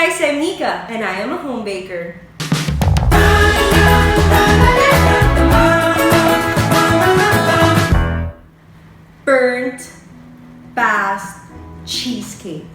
guys, I'm Nika and I am a home baker. Burnt Basque Cheesecake.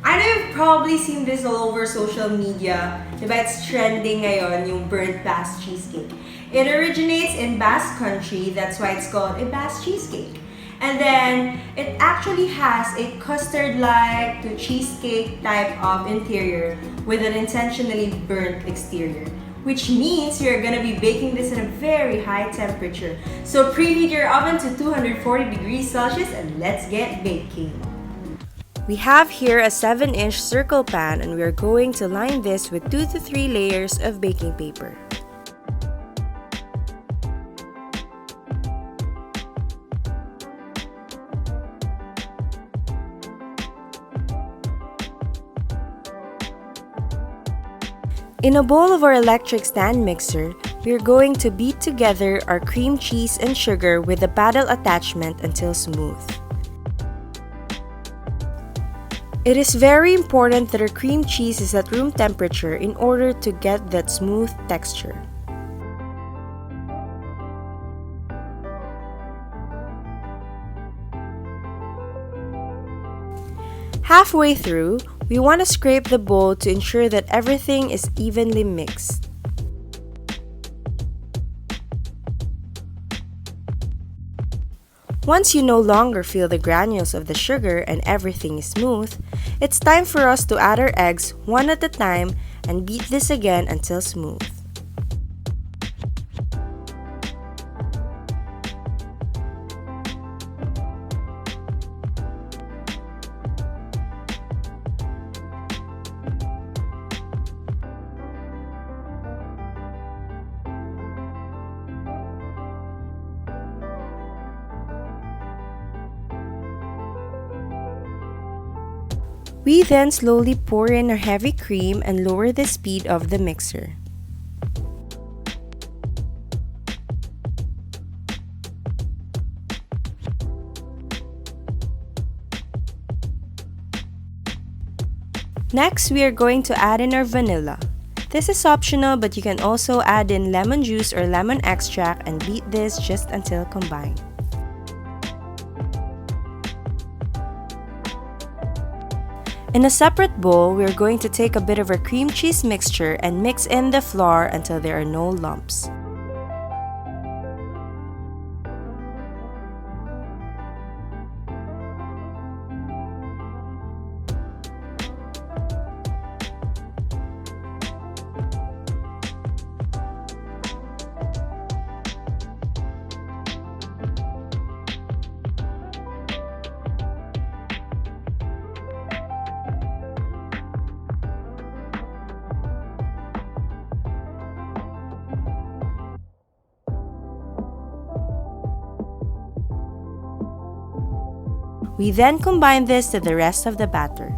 I know you've probably seen this all over social media. Diba it's trending ngayon, yung burnt Basque Cheesecake. It originates in Basque country, that's why it's called a Basque Cheesecake. And then, it actually has a custard-like to cheesecake type of interior with an intentionally burnt exterior. Which means you're gonna be baking this in a very high temperature. So preheat your oven to 240 degrees Celsius and let's get baking. We have here a 7-inch circle pan and we are going to line this with 2 to 3 layers of baking paper. In a bowl of our electric stand mixer, we are going to beat together our cream cheese and sugar with a paddle attachment until smooth. It is very important that our cream cheese is at room temperature in order to get that smooth texture. Halfway through, we want to scrape the bowl to ensure that everything is evenly mixed. Once you no longer feel the granules of the sugar and everything is smooth, it's time for us to add our eggs one at a time and beat this again until smooth. We then slowly pour in our heavy cream and lower the speed of the mixer. Next, we are going to add in our vanilla. This is optional, but you can also add in lemon juice or lemon extract and beat this just until combined. In a separate bowl, we are going to take a bit of our cream cheese mixture and mix in the flour until there are no lumps. We then combine this to the rest of the batter.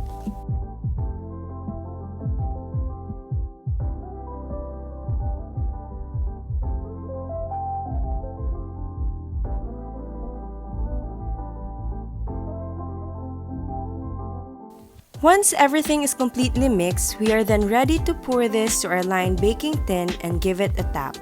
Once everything is completely mixed, we are then ready to pour this to our lined baking tin and give it a tap.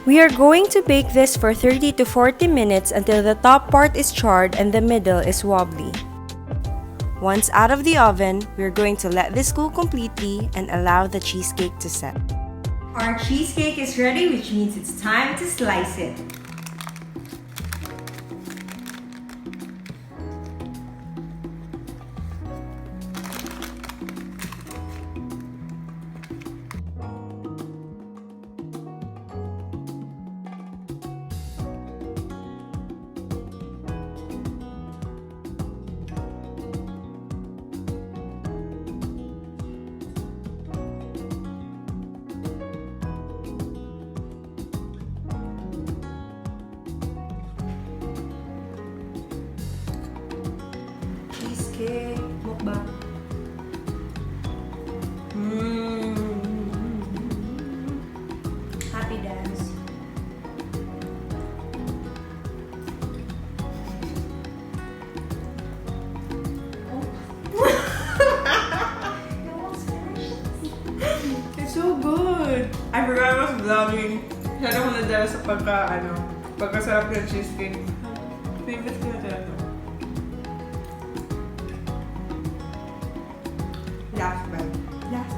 We are going to bake this for 30 to 40 minutes until the top part is charred and the middle is wobbly. Once out of the oven, we are going to let this cool completely and allow the cheesecake to set. Our cheesecake is ready, which means it's time to slice it. good. I forgot I was vlogging. Sana ko nadala sa pagkasarap ng cheesecake. Favorite ko na talaga. Last bite. Last.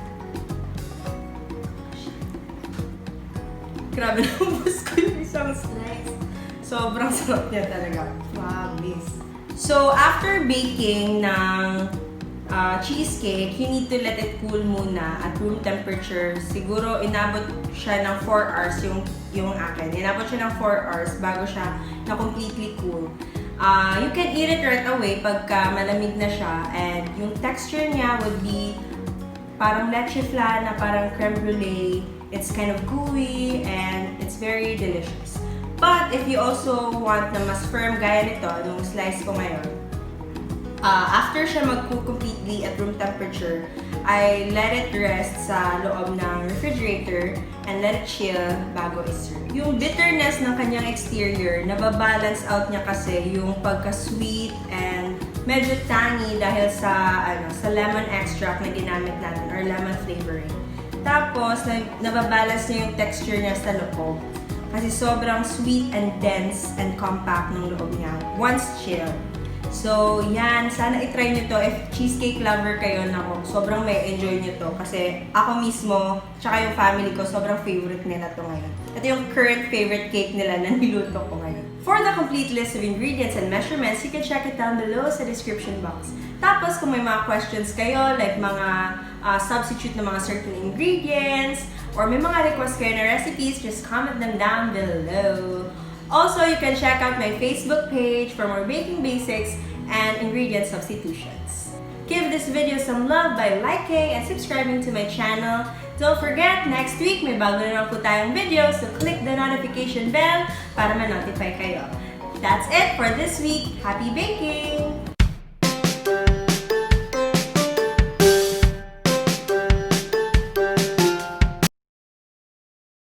Grabe, naubos ko yung isang slice. Sobrang sarap niya talaga. Promise. So, after baking ng cheesecake, you need to let it cool muna at room temperature. Siguro, inabot siya ng 4 hours yung akin. Inabot siya ng 4 hours bago siya na completely cool. You can eat it right away pagka malamig na siya. And yung texture niya would be parang leche flan na parang creme brulee. It's kind of gooey and it's very delicious. But if you also want na mas firm gaya nito, nung slice ko ngayon, after siya mag-cook completely at room temperature, I let it rest sa loob ng refrigerator and let it chill bago i-serve. Yung bitterness ng kanyang exterior, nababalance out niya kasi yung pagka-sweet and medyo tangy dahil sa lemon extract na ginamit natin or lemon flavoring. Tapos, nababalance niya yung texture niya sa loob. Kasi sobrang sweet and dense and compact ng loob niya once chilled. So, yan. Sana itry nyo to. If cheesecake lover kayo, nako, sobrang may enjoy nyo to. Kasi ako mismo, tsaka yung family ko, sobrang favorite nila to ngayon. Ito yung current favorite cake nila na niluto ko ngayon. For the complete list of ingredients and measurements, you can check it down below sa description box. Tapos, kung may mga questions kayo, like mga substitute ng mga certain ingredients, or may mga request kayo na recipes, just comment them down below. Also, you can check out my Facebook page for more baking basics and ingredient substitutions. Give this video some love by liking and subscribing to my channel. Don't forget, next week may bago na naman po tayong video, so click the notification bell para ma-notify kayo. That's it for this week. Happy baking!